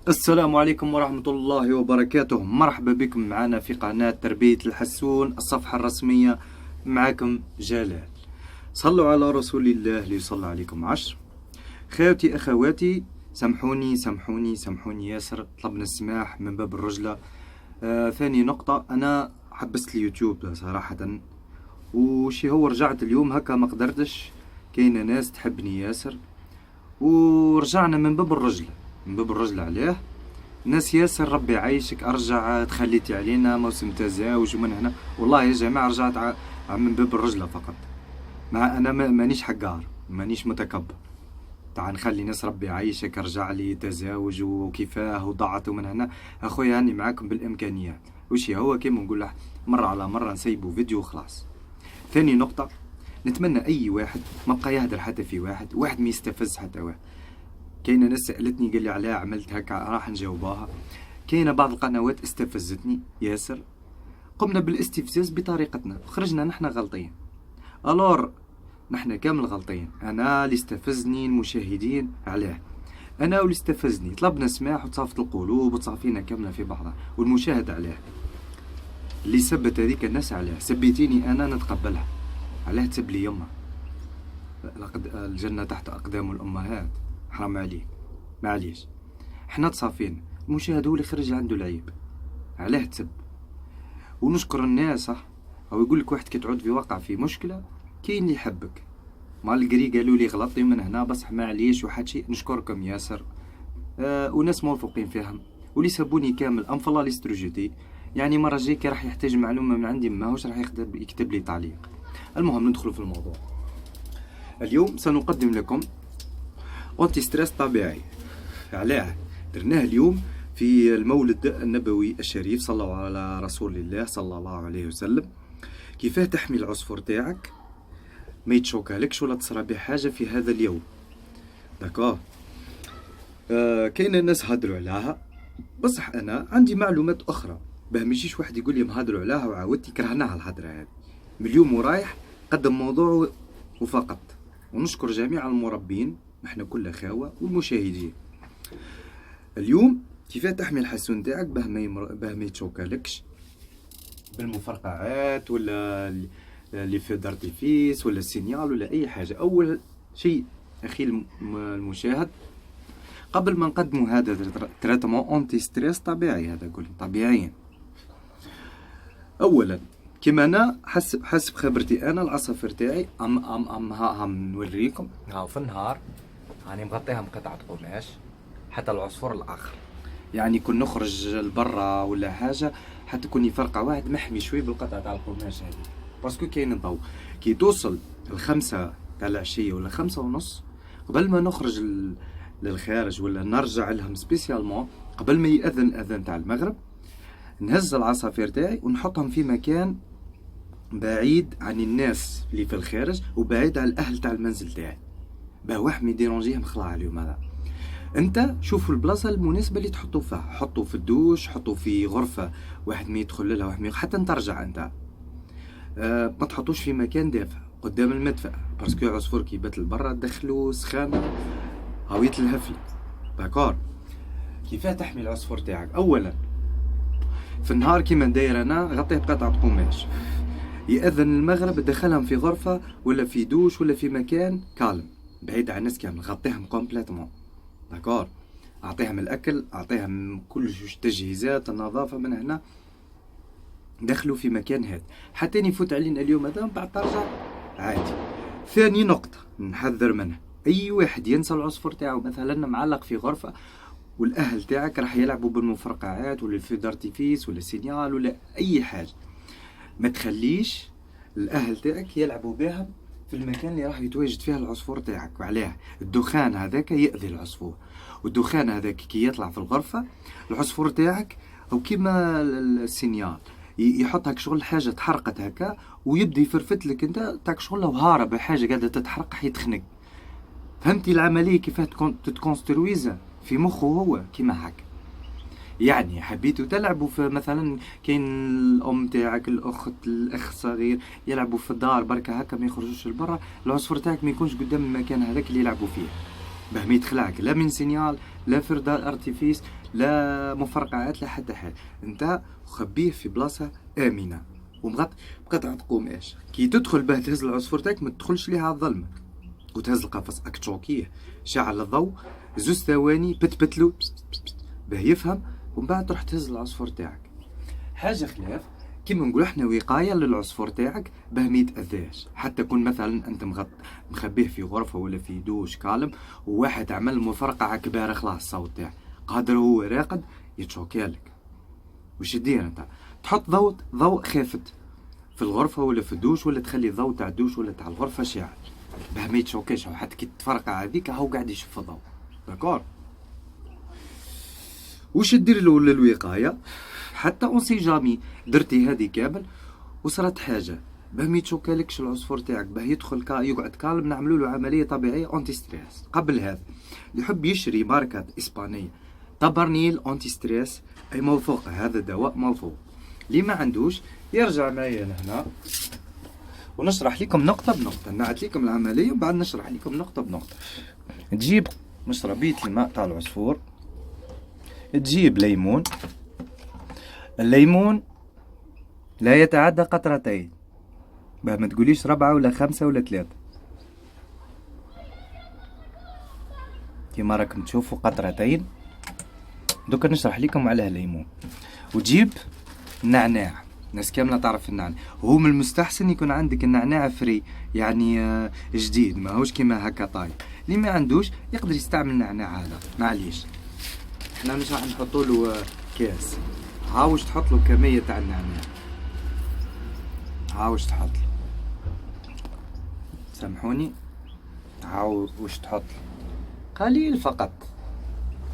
السلام عليكم ورحمة الله وبركاته. مرحبا بكم معنا في قناة تربية الحسون، الصفحة الرسمية. معكم جلال. صلوا على رسول الله ليصلى عليكم عشر. خيرتي أخواتي، سامحوني ياسر، طلبنا السماح من باب الرجلة. ثاني نقطة، أنا حبست اليوتيوب صراحة، وشي هو رجعت اليوم هكا ما قدرتش. كاينة ناس تحبني ياسر ورجعنا من باب الرجلة عليه. ناس ياسر ربي يعيشك، ارجع تخليتي علينا موسم تزاوج ومن هنا. والله يا جماعة رجعت من باب الرجلة فقط. مع انا مانيش حقار، مانيش متكبر. تعال نخلي ناس ربي يعيشك، ارجع لي تزاوج وكيفاه وضعت ومن هنا. اخويا هاني معاكم بالامكانيات، وشي هو كيما نقول له مرة على مرة نسيبوا فيديو وخلاص. ثاني نقطة، نتمنى اي واحد ما بقى يهدر حتى في واحد ما يستفز حتى واحد. كاينه ناس سالتني قال لي علاه عملت هكا، راح نجاوبها. كاينه بعض القنوات استفزتني ياسر، قمنا بالاستفزاز بطريقتنا، خرجنا نحن غلطين. الور نحن كامل غلطين. انا اللي استفزني المشاهدين عليه، انا واللي استفزني طلبنا سماح وتصافت القلوب وتصافينا كامله في بعضها، والمشاهد عليه اللي سبت هذيك الناس عليه. سبيتيني انا نتقبلها، علاه تسب لي يمه؟ الجنه تحت اقدام الامهات، حرام عليك. معليش، احنا تصافين، المشاهد هو اللي خرج عنده العيب، علاه تسب؟ ونشكر الناس صح. او يقول لك واحد كي تعود في واقع في مشكله كاين اللي يحبك. مال القري قالوا لي غلطي من هنا، بصح معليش وحد شيء. نشكركم ياسر. وناس موثوقين فيهم، واللي سبوني كامل ام فالله ليستروجيتي. يعني مره جاي كي راح يحتاج معلومه من عندي ماهوش راح يكتب لي تعليق. المهم ندخل في الموضوع. اليوم سنقدم لكم أنتي ستريس طبيعي. علاه درناه اليوم في المولد النبوي الشريف، صلوا على رسول الله صلى الله عليه وسلم. كيفاه تحمي العصفور تاعك ما يتشوكالكش ولا تصرى به حاجة في هذا اليوم. داكور. كاين الناس هدروا عليها، بصح أنا عندي معلومات أخرى باه ما يجيش واحد يقول لي مهدروا عليها وعاودتي كرهناها الهدرة هذه. من اليوم ورايح قدم موضوع وفقط. ونشكر جميع المربين، احنا كل خاوة، والمشاهدين. اليوم كيفاه تحمي الحسون تاعك باه ما يتشوكالكش بالمفرقعات ولا لي في دارتيفيس ولا السينيال ولا اي حاجه. اول شيء اخي المشاهد، قبل ما نقدموا هذا تريتمون اونتي ستريس طبيعي، هذا كله طبيعيا. اولا كيما انا حسب خبرتي انا، العصافير تاعي هم نوريكم. هاو في النهار راني مغطيها بقطعه قماش، حتى العصفور الاخر يعني كون نخرج لبرا ولا حاجه حتى كون يفرقع واحد محمي شوي بالقطعه تاع القماش هذه، باسكو كاين الضوء. كي توصل الخمسة تاع العشيه ولا 5:30 قبل ما نخرج للخارج ولا نرجع لهم سبيسيالمون، قبل ما يأذن الأذان تاع المغرب، نهز العصافير تاعي ونحطهم في مكان بعيد عن الناس اللي في الخارج وبعيد عن الأهل تاع المنزل تاعي، باه واحد ما يديرونجيهم خلع عليهم. هذا انت شوفوا البلاصه المناسبه اللي تحطوا فيها، حطوا في الدوش، حطوا في غرفه واحد ما يدخل لها واحد حتى ترجع انت. ما تحطوش في مكان دافئ قدام المدفأ، باسكو عصفور كي يبات لبرا تدخلو سخان هاو يتلهف لك. داكور. كيفاه تحمي العصفور تاعك؟ اولا في النهار كيما نداير انا، غطيه بقطعه قماش. يأذن المغرب دخلهم في غرفه ولا في دوش ولا في مكان كالم بعيد عن الناس كامل، غطيهم كومبليتمون. داكور. اعطيهم الاكل، اعطيهم كل تجهيزات النظافه من هنا. دخلوا في مكان هذا حتى يفوت علينا اليوم هذا، من بعد ترجع عادي. ثاني نقطه نحذر منها، اي واحد ينسى العصفور تاعو مثلا معلق في غرفه والاهل تاعك راح يلعبوا بالمفرقعات ولا في دارتيفيس ولا سينيال ولا اي حاجه، ما تخليش الاهل تاعك يلعبوا بها في المكان اللي راح يتواجد فيها العصفور تاعك. وعليه الدخان هذاك يأذي العصفور، والدخان هذاك كي يطلع في الغرفة العصفور تاعك او كيما السينيال يحط هاك شغل حاجة تحرقت هكا ويبدا يفرفت لك انت تاك شغل لو هارب حاجة قاعدة تتحرق حيتخنق. فهمتي العملية كيف تتكونسترويزا في مخه هو كيما هكا. يعني حبيتوا تلعبوا في مثلا كاين الام تاعك الاخت الاخ الصغير يلعبوا في الدار بركه هكا ما يخرجوش لبرا، العصفور تاعك ما يكونش قدام المكان هذاك اللي يلعبوا فيه. باه ما يدخلعك لا من سينيال، لا فردا ارتيفيس، لا مفرقعات، لا حتى حاجه. انت خبيه في بلاصه امنه، وبقى بقطعه قماش كي تدخل باه تهز العصفور تاعك ما تدخلش ليها على الظلمه، وتهز القفص راك تشوكيه، شعل الضوء 2 ثواني بتبتلو باه يفهم، ومن بعد تروح تهز العصفور تاعك. حاجه خلاف كيما نقولو احنا وقايه للعصفور تاعك باه ما يتاذاش. حتى كون مثلا انت مخبيه في غرفه ولا في دوش كالم، وواحد عمل مفرقعه كبيره خلاص الصوت تاعه قادر هو راقد يتشوكيلك. وش دير انت؟ تحط ضوء خافت في الغرفه ولا في الدوش، ولا تخلي الضوء تاع الدوش ولا تاع الغرفه شاعل باه ما يتشوكيش، حتى كي تفرقع هذيك هو قاعد يشوف الضوء. داكور؟ وش دير له للوقايه؟ حتى اون سي جامي درتي هذه كامل وصرت حاجه باه ما يتشوكالكش العصفور تاعك، باه يدخل يقعد كالم، نعملوا له عمليه طبيعيه اونتي ستريس. قبل هذا اللي يحب يشري ماركات اسبانيه تابرنيل اونتي ستريس اي موثوق، هذا دواء موثوق. اللي ما عندوش يرجع معايا لهنا ونشرح لكم نقطه بنقطه، نعد لكم العمليه وبعد نشرح لكم نقطه بنقطه. تجيب مشربيه الماء تاع العصفور، تجيب ليمون، الليمون لا يتعدى قطرتين، باه ما تقوليش 4 ولا 5 ولا 3 كيما راكم تشوفوا قطرتين. دوكا نشرح لكم على الليمون. وتجيب النعناع، الناس كامله تعرف النعناع، هو من المستحسن يكون عندك النعناع فري، يعني جديد ماهوش كيما هكا طايب. اللي ما عندوش يقدر يستعمل النعناع هذا، معليش احنا مش راح نحطوا له كاس. هاوش تحط له كميه تاع النعناع، هاوش تحط له، سامحوني، هاوش تحط له قليل فقط،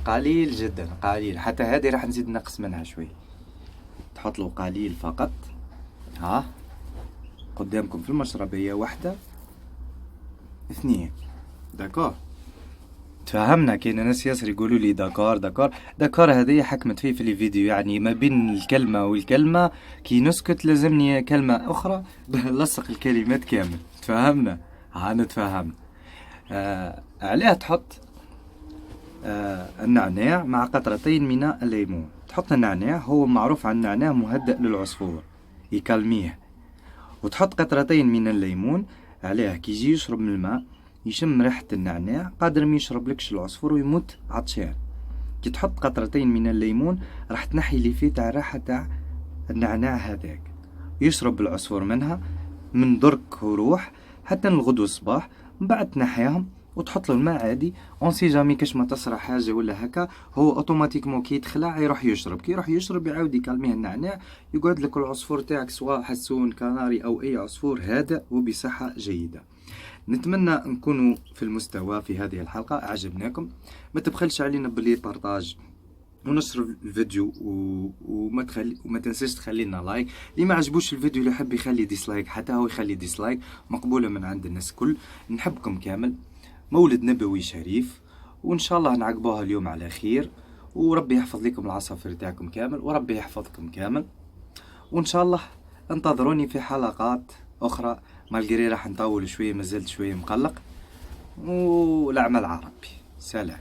قليل جدا قليل، حتى هذه راح نزيد نقص منها شوي. تحط له قليل فقط، ها قدامكم في المشربية 1 2. داكور؟ تفهمنا؟ كاين ناس ياسر يقولوا لي داكور داكور داكور، هذه حكمت فيه في الفيديو، يعني ما بين الكلمة والكلمة كي نسكت لازمني كلمة أخرى بلصق الكلمات كامل. تفهمنا؟ نتفهم. عليه تحط النعناع مع قطرتين من الليمون. تحط النعناع، هو معروف عن النعناع مهدئ للعصفور يكلميه، وتحط قطرتين من الليمون عليه. كي يجي يشرب من الماء يشم ريحة النعناع، قادر ما يشرب لكش العصفور ويموت عطشان. كي تحط قطرتين من الليمون راح تنحي اللي فيه تاع ريحة تاع النعناع هذاك، يشرب العصفور منها من درك وروح حتى الغدو الصباح. من بعد تنحيهم وتحط له الماء عادي، اون سي جامي كاش ما تصرى حاجه ولا هكا، هو اوتوماتيكمون كي يتخلع يروح يشرب. كي يروح يشرب يعاود يكلميه النعناع، يقعد لك العصفور تاعك سواء حسون كناري او اي عصفور هادئ وبصحه جيده. نتمنى نكونوا في المستوى في هذه الحلقه، اعجبناكم. ما تبخلش علينا باللي بارطاج ونشر الفيديو وما تنساش تخلي لنا لايك. اللي ما عجبوش الفيديو اللي يحب يخلي ديسلايك حتى هو يخلي ديسلايك، مقبوله من عند الناس كل. نحبكم كامل، مولد نبوي شريف، وان شاء الله نعقبوها اليوم على خير، وربي يحفظ لكم العصافير تاعكم كامل، وربي يحفظكم كامل. وان شاء الله انتظروني في حلقات اخرى، مالجري راح نطول شويه، مازلت شويه مقلق، والعمل عربي. سلام.